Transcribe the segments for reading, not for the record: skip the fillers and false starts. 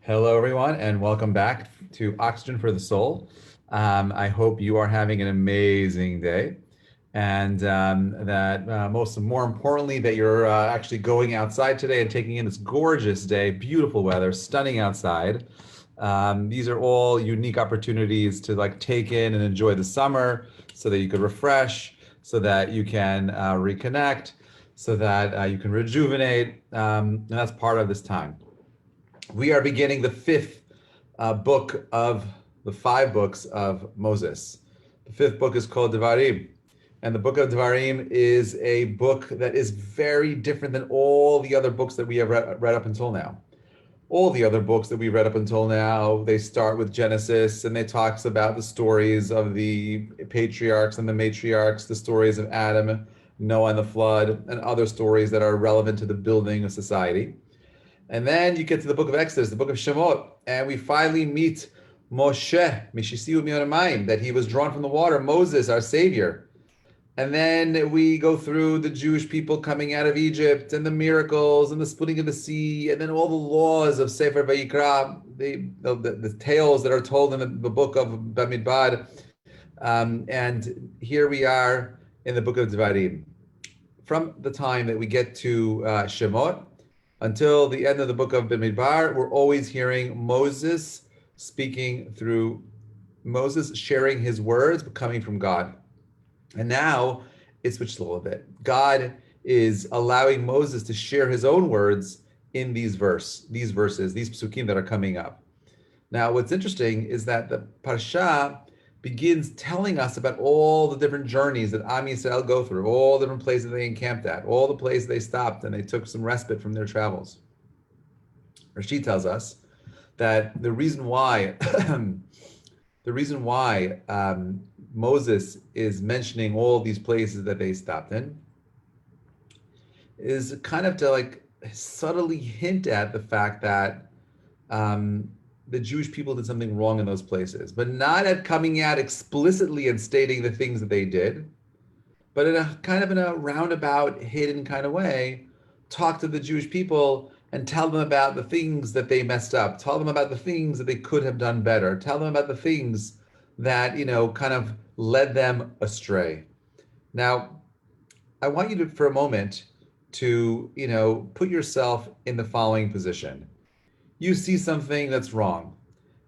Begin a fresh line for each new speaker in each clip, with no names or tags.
Hello, everyone, and welcome back to Oxygen for the Soul. I hope you are having an amazing day, and that more importantly, that you're actually going outside today and taking in this gorgeous day, beautiful weather, stunning outside. These are all unique opportunities to like take in and enjoy the summer, so that you could refresh, so that you can reconnect, so that you can rejuvenate, and that's part of this time. We are beginning the fifth book of the five books of Moses. The fifth book is called Devarim. And the book of Devarim is a book that is very different than all the other books that we have read up until now. All the other books that we read up until now, they start with Genesis and they talks about the stories of the patriarchs and the matriarchs, the stories of Adam, Noah and the flood, and other stories that are relevant to the building of society. And then you get to the book of Exodus, the book of Shemot, and we finally meet Moshe, Mishisiu Mioramayim, that he was drawn from the water, Moses, our savior. And then we go through the Jewish people coming out of Egypt and the miracles and the splitting of the sea, and then all the laws of Sefer Vayikra, the tales that are told in the book of Bamidbar. And here we are in the book of Devarim. From the time that we get to Shemot, until the end of the book of Bamidbar, we're always hearing Moses speaking through Moses, sharing his words coming from God. And now it switched a little bit. God is allowing Moses to share his own words in these verses, these psukim that are coming up. Now, what's interesting is that the perasha begins telling us about all the different journeys that Am Yisrael go through, all the different places they encamped at, all the places they stopped and they took some respite from their travels. Rashi tells us that the reason why Moses is mentioning all these places that they stopped in is kind of to like subtly hint at the fact that the Jewish people did something wrong in those places, but not at coming out explicitly and stating the things that they did, but in a kind of in a roundabout, hidden kind of way, talk to the Jewish people and tell them about the things that they messed up, tell them about the things that they could have done better, tell them about the things that, kind of led them astray. Now, I want you to, for a moment, to, put yourself in the following position. You see something that's wrong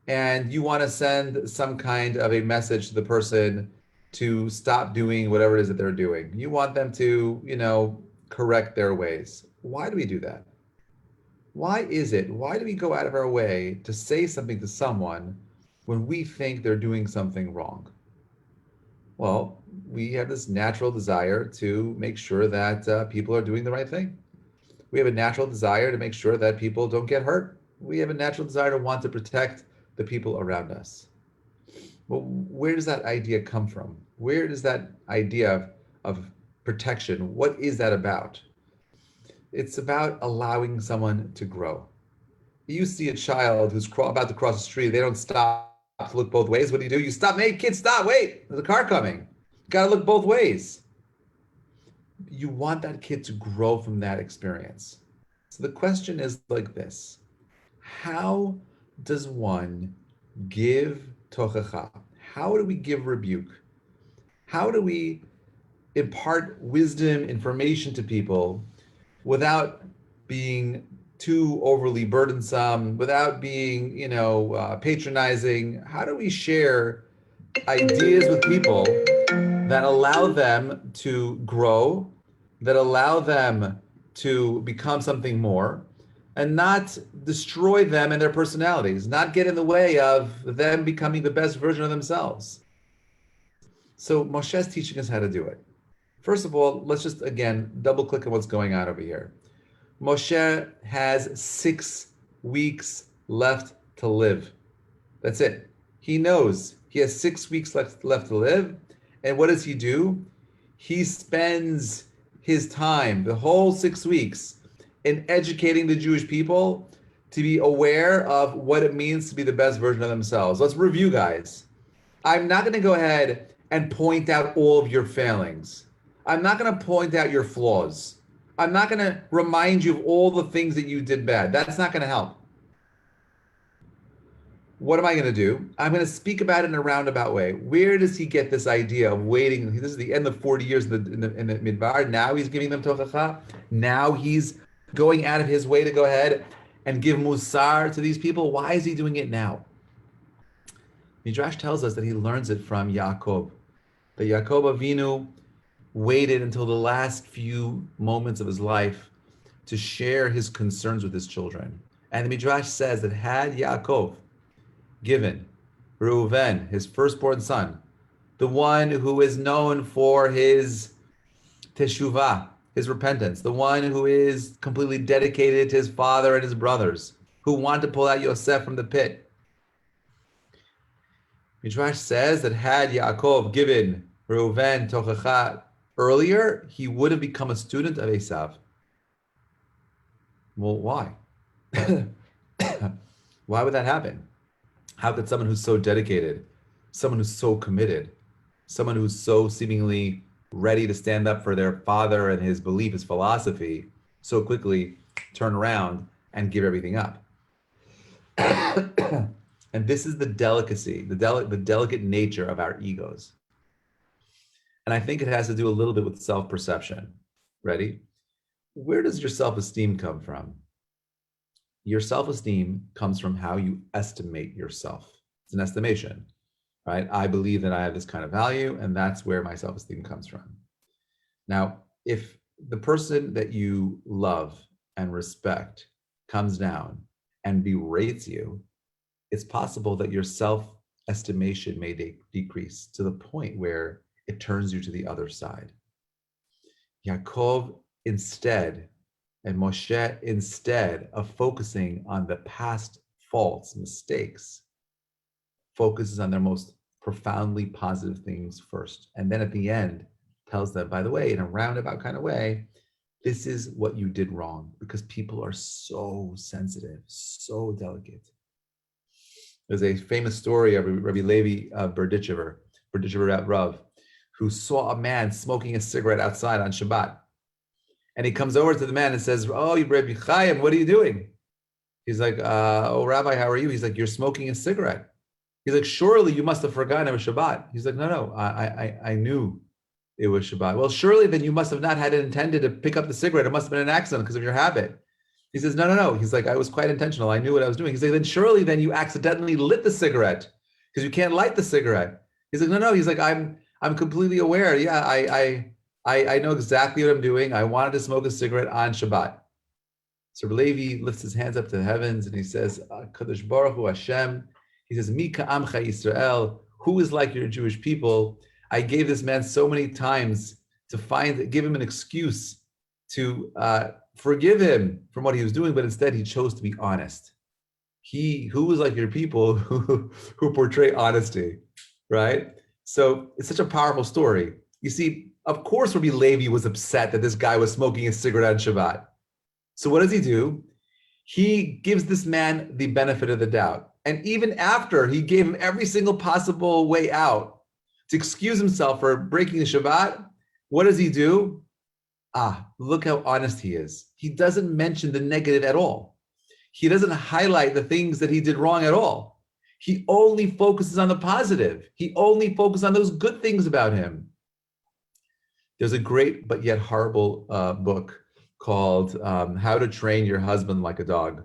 and you want to send some kind of a message to the person to stop doing whatever it is that they're doing. You want them to, correct their ways. Why do we do that? Why do we go out of our way to say something to someone when we think they're doing something wrong? Well, we have this natural desire to make sure that people are doing the right thing. We have a natural desire to make sure that people don't get hurt. We have a natural desire to want to protect the people around us. Well, where does that idea come from? Where does that idea of protection, what is that about? It's about allowing someone to grow. You see a child who's about to cross the street, they don't stop to look both ways. What do? You stop, hey kid, stop, wait, there's a car coming. You gotta look both ways. You want that kid to grow from that experience. So the question is like this. How does one give tochacha? How do we give rebuke? How do we impart wisdom, information to people without being too overly burdensome, without being, patronizing? How do we share ideas with people that allow them to grow, that allow them to become something more, and not destroy them and their personalities, not get in the way of them becoming the best version of themselves? So Moshe's teaching us how to do it. First of all, let's just, again, double click on what's going on over here. Moshe has 6 weeks left to live. That's it. He knows he has 6 weeks left to live. And what does he do? He spends his time, the whole 6 weeks, in educating the Jewish people to be aware of what it means to be the best version of themselves. Let's review, guys. I'm not going to go ahead and point out all of your failings. I'm not going to point out your flaws. I'm not going to remind you of all the things that you did bad. That's not going to help. what am I going to do? I'm going to speak about it in a roundabout way. Where does he get this idea of waiting? This is the end of 40 years in the midbar. Now he's giving them tochacha. Now he's going out of his way to go ahead and give musar to these people. Why is he doing it now? Midrash tells us that he learns it from Yaakov. That Yaakov Avinu waited until the last few moments of his life to share his concerns with his children. And the Midrash says that had Yaakov given Reuven, his firstborn son, the one who is known for his teshuvah, his repentance, the one who is completely dedicated to his father and his brothers, who want to pull out Yosef from the pit. Midrash says that had Yaakov given Reuven tochacha earlier, he would have become a student of Esav. Well, why? Why would that happen? How could someone who's so dedicated, someone who's so committed, someone who's so seemingly ready to stand up for their father and his belief, his philosophy, so quickly turn around and give everything up? And this is the delicacy, the delicate nature of our egos. And I think it has to do a little bit with self-perception. Ready? Where does your self-esteem come from? Your self-esteem comes from how you estimate yourself. It's an estimation, right? I believe that I have this kind of value, and that's where my self-esteem comes from. Now, if the person that you love and respect comes down and berates you, it's possible that your self-estimation may decrease to the point where it turns you to the other side. Yaakov instead, and Moshe, instead of focusing on the past faults, mistakes, focuses on their most profoundly positive things first. And then at the end, tells them, by the way, in a roundabout kind of way, this is what you did wrong, because people are so sensitive, so delicate. There's a famous story of Rabbi Levi Berdichever Rav, who saw a man smoking a cigarette outside on Shabbat. And he comes over to the man and says, "Oh, Rabbi Chaim, what are you doing?" He's like, "Oh, Rabbi, how are you?" He's like, "You're smoking a cigarette." He's like, "Surely you must have forgotten it was Shabbat." He's like, No, I knew it was Shabbat. Well, surely then you must have not had it intended to pick up the cigarette. It must have been an accident because of your habit. He says, no. He's like, I was quite intentional. I knew what I was doing. He's like, then surely then you accidentally lit the cigarette because you can't light the cigarette. He's like, no. He's like, I'm completely aware. Yeah, I know exactly what I'm doing. I wanted to smoke a cigarette on Shabbat. So Levi lifts his hands up to the heavens and he says, Kadosh Baruch Hu Hashem. He says, Mi ka'amcha Yisrael, who is like your Jewish people? I gave this man so many times to give him an excuse to forgive him from what he was doing, but instead he chose to be honest. Who was like your people who portray honesty, right? So it's such a powerful story. You see, of course, Rabbi Levi was upset that this guy was smoking a cigarette on Shabbat. So what does he do? He gives this man the benefit of the doubt. And even after he gave him every single possible way out to excuse himself for breaking the Shabbat, what does he do? Look how honest he is. He doesn't mention the negative at all. He doesn't highlight the things that he did wrong at all. He only focuses on the positive. He only focuses on those good things about him. There's a great but yet horrible book called How to Train Your Husband Like a Dog.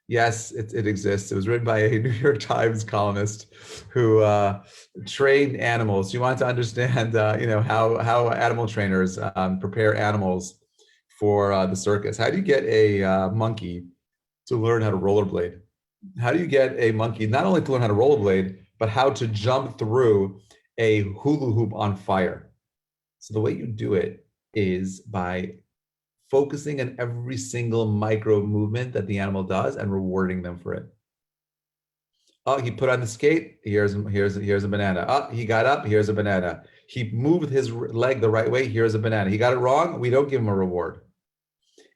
Yes, it exists. It was written by a New York Times columnist who trained animals. She wanted to understand, how animal trainers prepare animals for the circus. How do you get a monkey to learn how to rollerblade? How do you get a monkey not only to learn how to rollerblade, but how to jump through a hula hoop on fire? So the way you do it is by focusing on every single micro movement that the animal does and rewarding them for it. Oh, he put on the skate, here's a banana. Oh, he got up, here's a banana. He moved his leg the right way, here's a banana. He got it wrong, we don't give him a reward.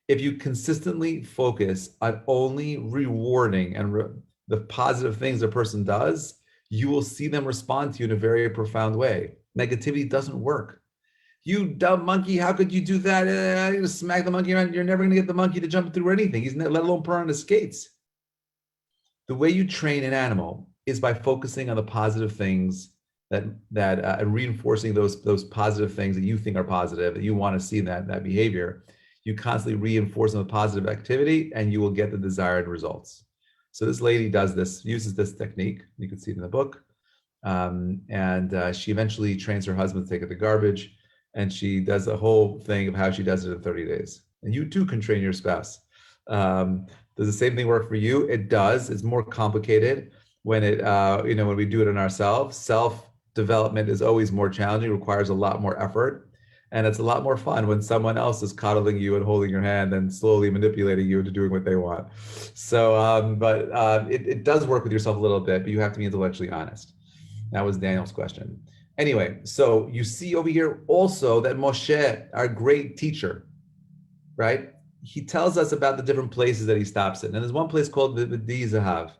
If you consistently focus on only rewarding and the positive things a person does, you will see them respond to you in a very profound way. Negativity doesn't work. You dumb monkey, how could you do that? You're going to smack the monkey around. You're never going to get the monkey to jump through anything. He's let alone put on his skates. The way you train an animal is by focusing on the positive things and reinforcing those positive things that you think are positive, that you want to see in that behavior. You constantly reinforce them with positive activity, and you will get the desired results. So this lady does this, uses this technique. You can see it in the book. And she eventually trains her husband to take out the garbage, and she does the whole thing of how she does it in 30 days. And you too can train your spouse. Does the same thing work for you? It does. It's more complicated when when we do it on ourselves. Self-development is always more challenging, requires a lot more effort. And it's a lot more fun when someone else is coddling you and holding your hand and slowly manipulating you into doing what they want. So, it does work with yourself a little bit, but you have to be intellectually honest. That was Daniel's question. Anyway, so you see over here also that Moshe, our great teacher, right? He tells us about the different places that he stops in. And there's one place called V'di Zahav,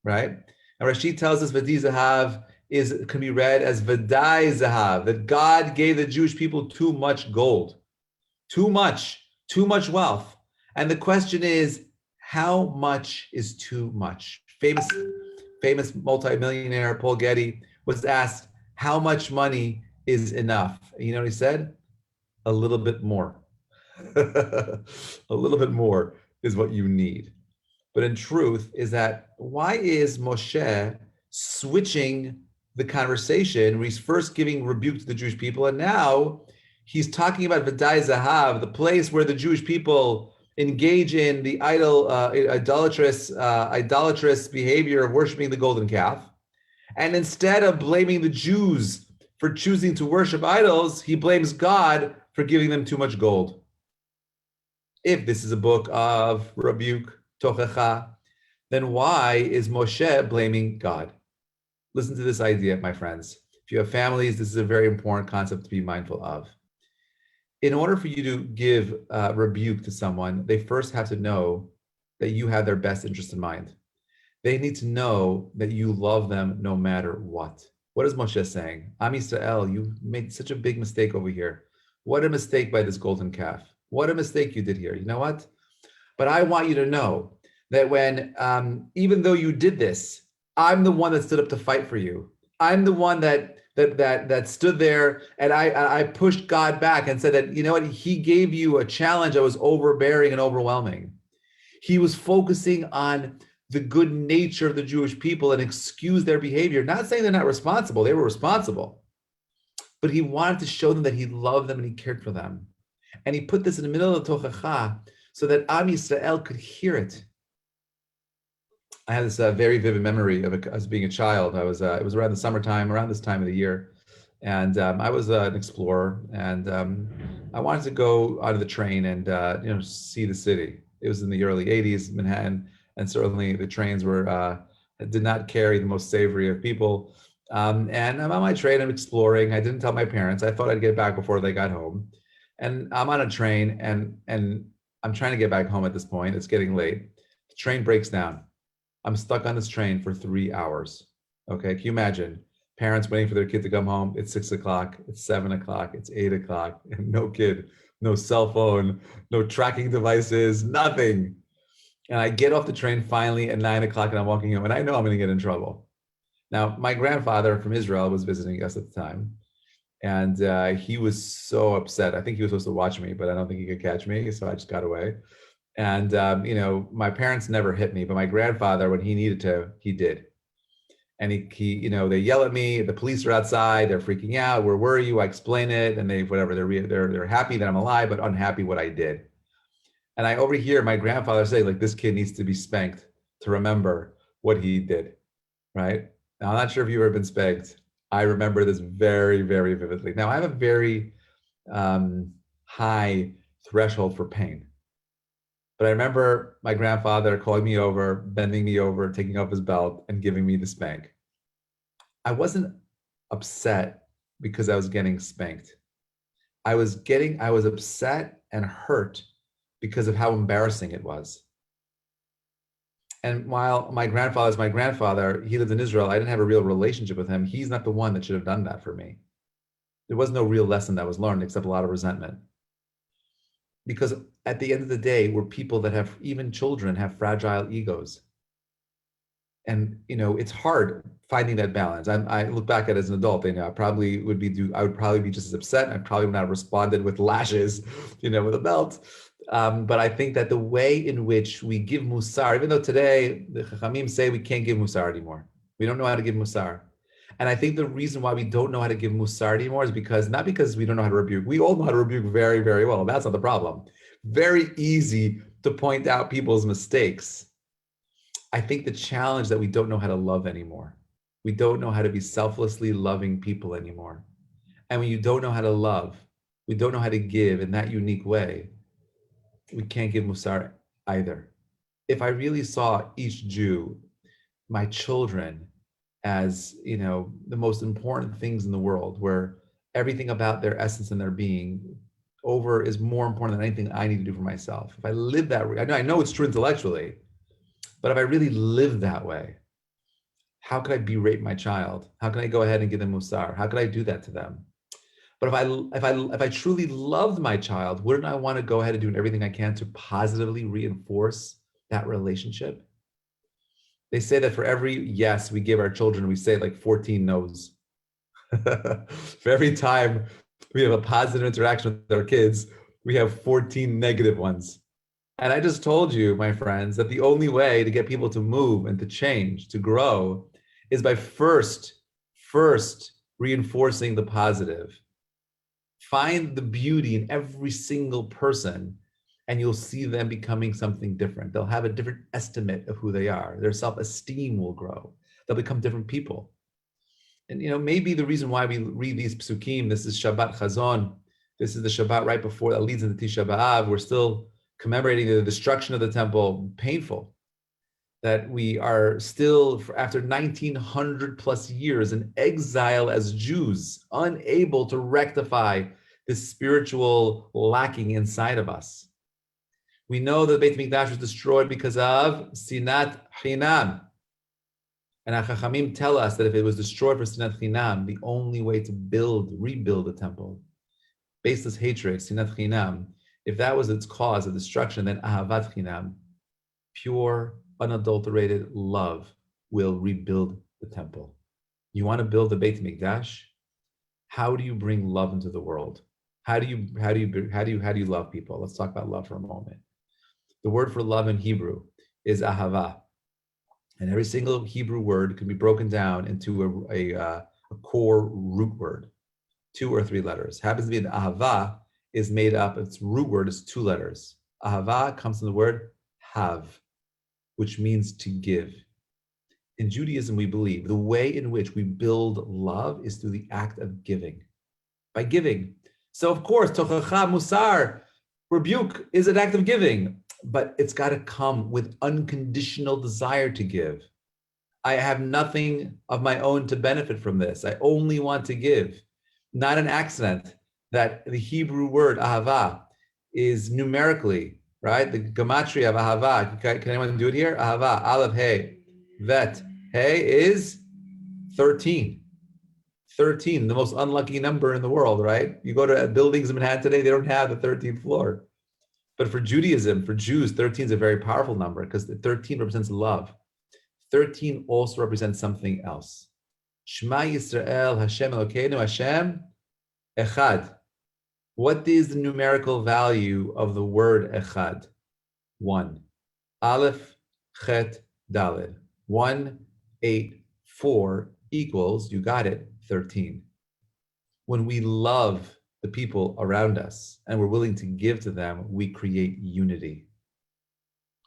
right? And Rashi tells us V'di Zahav can be read as V'dai Zahav, that God gave the Jewish people too much gold, too much wealth. And the question is, how much is too much? Famous multimillionaire Paul Getty was asked, how much money is enough? And you know what he said? A little bit more. A little bit more is what you need. But in truth is that, why is Moshe switching the conversation where he's first giving rebuke to the Jewish people, and now he's talking about V'dai Zahav, the place where the Jewish people engage in the idolatrous behavior of worshiping the golden calf. And instead of blaming the Jews for choosing to worship idols, he blames God for giving them too much gold. If this is a book of rebuke, tochecha, then why is Moshe blaming God? Listen to this idea, my friends. If you have families, this is a very important concept to be mindful of. In order for you to give rebuke to someone, they first have to know that you have their best interest in mind. They need to know that you love them no matter what. What is Moshe saying? Am Yisrael, you made such a big mistake over here. What a mistake by this golden calf. What a mistake you did here. You know what? But I want you to know that when, even though you did this, I'm the one that stood up to fight for you. I'm the one that stood there, and I pushed God back and said that, you know what? He gave you a challenge that was overbearing and overwhelming. He was focusing on the good nature of the Jewish people and excuse their behavior. Not saying they're not responsible. They were responsible. But he wanted to show them that he loved them and he cared for them. And he put this in the middle of the Tochacha so that Am Yisrael could hear it. I have this very vivid memory of as being a child. It was around the summertime, around this time of the year. And I was an explorer, and I wanted to go out of the train and see the city. It was in the early 80s, Manhattan, and certainly the trains did not carry the most savory of people. And I'm on my train, I'm exploring. I didn't tell my parents. I thought I'd get back before they got home. And I'm on a train, and I'm trying to get back home at this point. It's getting late. The train breaks down. I'm stuck on this train for 3 hours. Okay, can you imagine? Parents waiting for their kid to come home. It's 6 o'clock, it's 7 o'clock, it's 8 o'clock, and no kid, no cell phone, no tracking devices, nothing. And I get off the train finally at 9 o'clock, and I'm walking home, and I know I'm going to get in trouble. Now, my grandfather from Israel was visiting us at the time, and he was so upset. I think he was supposed to watch me, but I don't think he could catch me, so I just got away. And my parents never hit me, but my grandfather, when he needed to, he did. And he they yell at me. The police are outside. They're freaking out. Where were you? I explain it, and they're happy that I'm alive, but unhappy what I did. And I overhear my grandfather say, like, this kid needs to be spanked to remember what he did, right? Now, I'm not sure if you've ever been spanked. I remember this very, very vividly. Now, I have a very high threshold for pain. But I remember my grandfather calling me over, bending me over, taking off his belt, and giving me the spank. I wasn't upset because I was getting spanked. I was upset and hurt because of how embarrassing it was. And while my grandfather is my grandfather, he lived in Israel, I didn't have a real relationship with him. He's not the one that should have done that for me. There was no real lesson that was learned except a lot of resentment. Because at the end of the day, we're people that even children have fragile egos. And it's hard finding that balance. I look back at it as an adult, I would probably be just as upset. I probably would not have responded with lashes, with a belt. But I think that the way in which we give musar, even though today the Chachamim say we can't give musar anymore, we don't know how to give musar. And I think the reason why we don't know how to give musar anymore is not because we don't know how to rebuke. We all know how to rebuke very, very well. That's not the problem. Very easy to point out people's mistakes. I think the challenge that we don't know how to love anymore. We don't know how to be selflessly loving people anymore. And when you don't know how to love, we don't know how to give in that unique way, we can't give musar either. If I really saw each Jew, my children, as the most important things in the world, where everything about their essence and their being is more important than anything I need to do for myself. If I live that way, I know it's true intellectually, but if I really live that way, how could I berate my child? How can I go ahead and give them musar? How could I do that to them? But if I truly loved my child, wouldn't I want to go ahead and do everything I can to positively reinforce that relationship? They say that for every yes we give our children, we say like 14 no's. For every time we have a positive interaction with our kids, we have 14 negative ones. And I just told you, my friends, that the only way to get people to move and to change, to grow, is by first reinforcing the positive. Find the beauty in every single person, and you'll see them becoming something different. They'll have a different estimate of who they are. Their self-esteem will grow. They'll become different people. And maybe the reason why we read these psukim, this is Shabbat Chazon, this is the Shabbat right before that leads into Tisha B'Av, we're still commemorating the destruction of the temple, painful, that we are still, after 1900 plus years, in exile as Jews, unable to rectify this spiritual lacking inside of us. We know that Beit Mikdash was destroyed because of Sinat Chinam. And our Chachamim tell us that if it was destroyed for Sinat Chinam, the only way to rebuild the temple, baseless hatred, Sinat Chinam, if that was its cause of destruction, then Ahavat Chinam, pure, unadulterated love, will rebuild the temple. You want to build the Beit Mikdash? How do you bring love into the world? How do you love people? Let's talk about love for a moment. The word for love in Hebrew is ahava, and every single Hebrew word can be broken down into a core root word, 2 or 3 letters. Happens to be that ahava is made up, its root word is 2 letters. Ahava comes from the word have, which means to give. In Judaism, we believe the way in which we build love is through the act of giving, by giving. So of course, tochacha, musar, rebuke is an act of giving, but it's got to come with unconditional desire to give. I have nothing of my own to benefit from this. I only want to give. Not an accident that the Hebrew word ahava is numerically, right? The gematria of ahava. Can anyone do it here? Ahava, aleph, hey, vet, hey is 13. 13, the most unlucky number in the world, right? You go to buildings in Manhattan today, they don't have the 13th floor. But for Judaism, for Jews, 13 is a very powerful number because 13 represents love. 13 also represents something else. Shema Yisrael, Hashem Elokeinu, Hashem Echad. What is the numerical value of the word Echad? 1. Aleph, Chet, Daled. 1, 8, 4 equals, you got it, 13. When we love the people around us and we're willing to give to them, we create unity.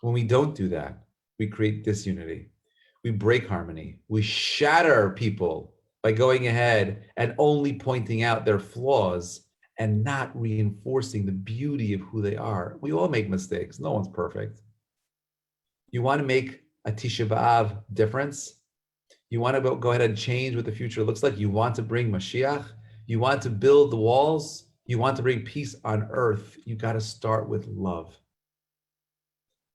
When we don't do that, we create disunity. We break harmony. We shatter people by going ahead and only pointing out their flaws and not reinforcing the beauty of who they are. We all make mistakes. No one's perfect. You want to make a Tisha B'Av difference? You want to go ahead and change what the future looks like? You want to bring Mashiach? You want to build the walls? You want to bring peace on earth? You got to start with love.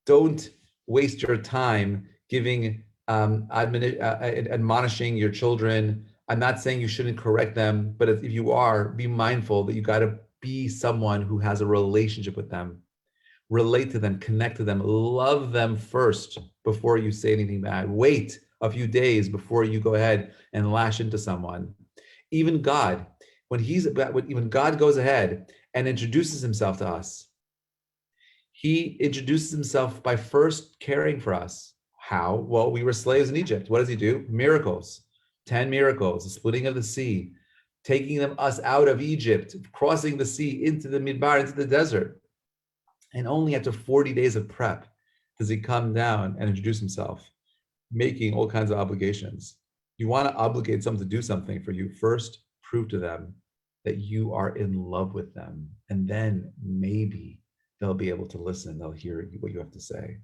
Don't waste your time giving, admonishing your children. I'm not saying you shouldn't correct them, but if you are, be mindful that you got to be someone who has a relationship with them. Relate to them, connect to them, love them first before you say anything bad. Wait a few days before you go ahead and lash into someone. Even God, when God goes ahead and introduces himself to us, he introduces himself by first caring for us. How? Well, we were slaves in Egypt. What does he do? Miracles. 10 miracles, the splitting of the sea, taking us out of Egypt, crossing the sea into the Midbar, into the desert. And only after 40 days of prep does he come down and introduce himself, making all kinds of obligations. You want to obligate someone to do something for you, first prove to them that you are in love with them. And then maybe they'll be able to listen. They'll hear what you have to say.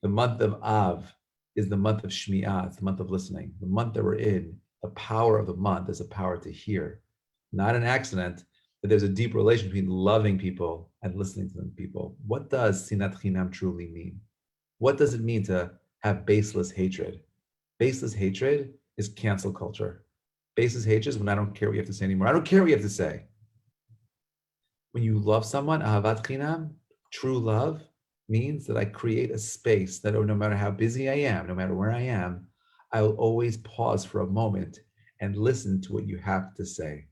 The month of Av is the month of Shmi'ah. It's the month of listening. The month that we're in, the power of the month is a power to hear. Not an accident that there's a deep relation between loving people and listening to them people. What does sinat chinam truly mean? What does it mean to have baseless hatred? Baseless hatred is cancel culture. Baseless hatred is when I don't care what you have to say anymore. I don't care what you have to say. When you love someone, ahavat chinam, true love, means that I create a space that no matter how busy I am, no matter where I am, I will always pause for a moment and listen to what you have to say.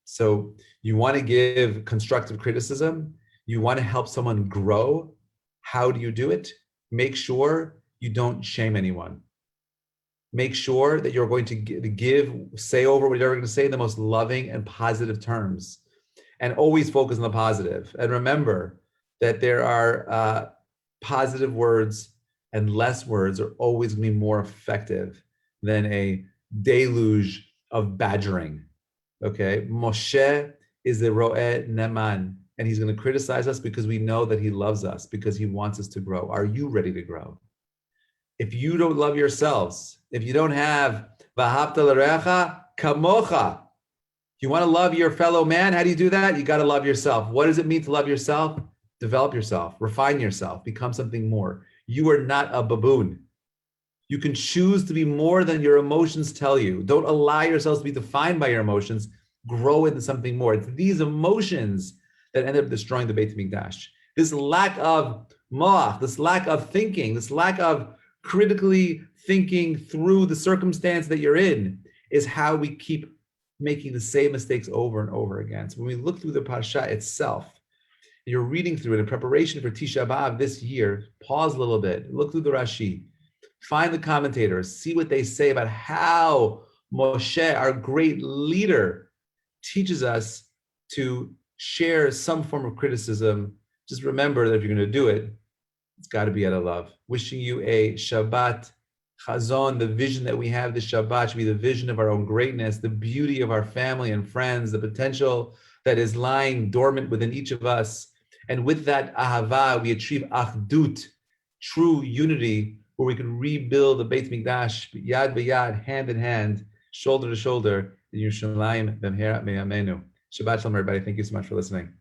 So you want to give constructive criticism, you want to help someone grow. How do you do it? Make sure you don't shame anyone. Make sure that you're going to say over what you're going to say in the most loving and positive terms. And always focus on the positive. And remember that there are positive words and less words are always going to be more effective than a deluge of badgering. Okay, Moshe is the Ro'eh Neman, and he's going to criticize us because we know that he loves us, because he wants us to grow. Are you ready to grow? If you don't love yourselves, if you don't have V'ahavta l'reacha kamocha, you want to love your fellow man, how do you do that? You got to love yourself. What does it mean to love yourself? Develop yourself, refine yourself, become something more. You are not a baboon. You can choose to be more than your emotions tell you. Don't allow yourselves to be defined by your emotions. Grow into something more. It's these emotions that end up destroying the Beit HaMikdash. This lack of moach, this lack of thinking, this lack of critically thinking through the circumstance that you're in is how we keep making the same mistakes over and over again. So when we look through the perasha itself, you're reading through it in preparation for Tisha B'Av this year, pause a little bit, look through the Rashi, find the commentators, see what they say about how Moshe, our great leader, teaches us to share some form of criticism. Just remember that if you're going to do it, it's got to be out of love. Wishing you a Shabbat Chazon, the vision that we have this Shabbat should be the vision of our own greatness, the beauty of our family and friends, the potential that is lying dormant within each of us. And with that ahava, we achieve achdut, true unity, where we can rebuild the Beit Mikdash, yad b'yad, hand in hand, shoulder to shoulder, in Yerushalayim b'mehera b'yameinu. Shabbat shalom, everybody. Thank you so much for listening.